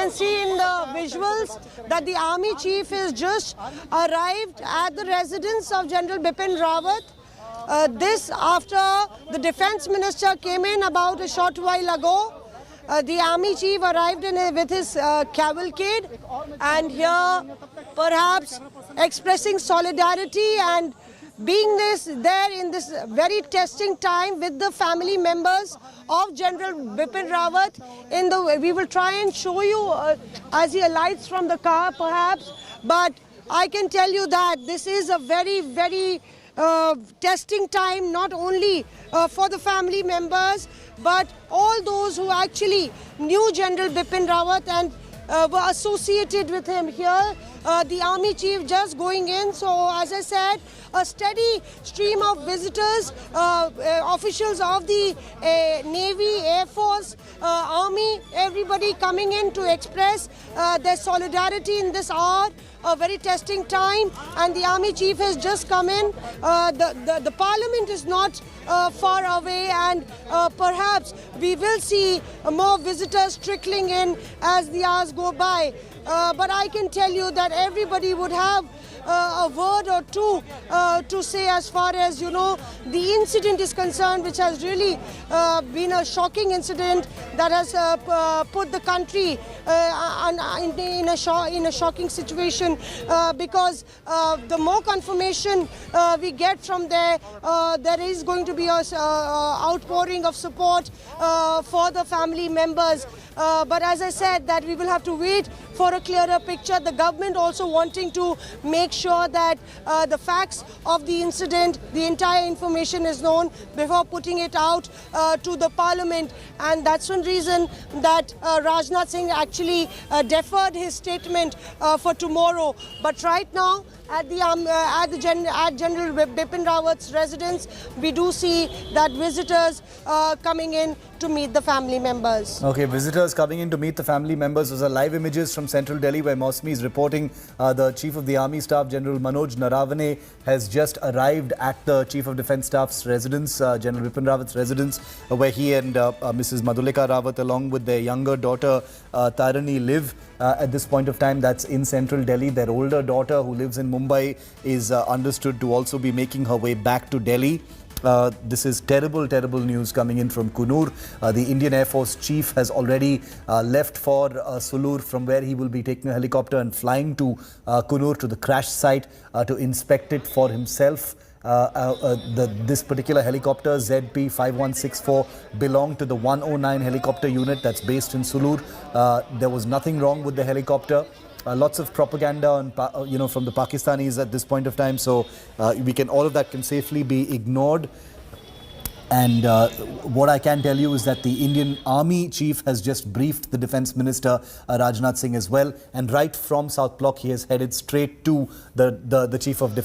can see in the visuals that the army chief has just arrived at the residence of General Bipin Rawat. This after the defense minister came in about a short while ago. The army chief arrived with his cavalcade, and here perhaps expressing solidarity and being there in this very testing time with the family members of General Bipin Rawat. We will try and show you as he alights from the car perhaps, but I can tell you that this is a very testing time, not only for the family members but all those who actually knew General Bipin Rawat and were associated with him here. The army chief just going in. So as I said, a steady stream of visitors, officials of the Navy, Air Force, Army, everybody coming in to express their solidarity in this hour, a very testing time. And the army chief has just come in. The parliament is not far away, and perhaps we will see more visitors trickling in as the hours go by. But I can tell you that everybody would have a word or two to say as far as, you know, the incident is concerned, which has really been a shocking incident that has put the country in a shocking situation, because the more confirmation we get from there, there is going to be an outpouring of support for the family members. But as I said, that we will have to wait for a clearer picture. The government also wanting to make sure that the facts of the incident, the entire information is known before putting it out to the parliament. And that's one reason that Rajnath Singh actually deferred his statement for tomorrow. But right now, at General Bipin Rawat's residence, we do see that visitors coming in to meet the family members. Okay, visitors coming in to meet the family members. Those are live images from central Delhi, where Mausmi is reporting the Chief of the Army Staff, General Manoj Naravane, has just arrived at the Chief of Defence Staff's residence, General Bipin Rawat's residence, where he and Mrs. Madhulika Rawat, along with their younger daughter Tarani, live at this point of time. That's in central Delhi. Their older daughter, who lives in Mumbai, is understood to also be making her way back to Delhi. This is terrible news coming in from Coonoor. The Indian Air Force chief has already left for Sulur, from where he will be taking a helicopter and flying to Coonoor, to the crash site, to inspect it for himself. This particular helicopter, ZP5164, belonged to the 109 helicopter unit that's based in Sulur. There was nothing wrong with the helicopter. Lots of propaganda from the Pakistanis at this point of time, so all of that can safely be ignored. And what I can tell you is that the Indian Army Chief has just briefed the Defence Minister Rajnath Singh as well, and right from South Block he has headed straight to the Chief of Defence.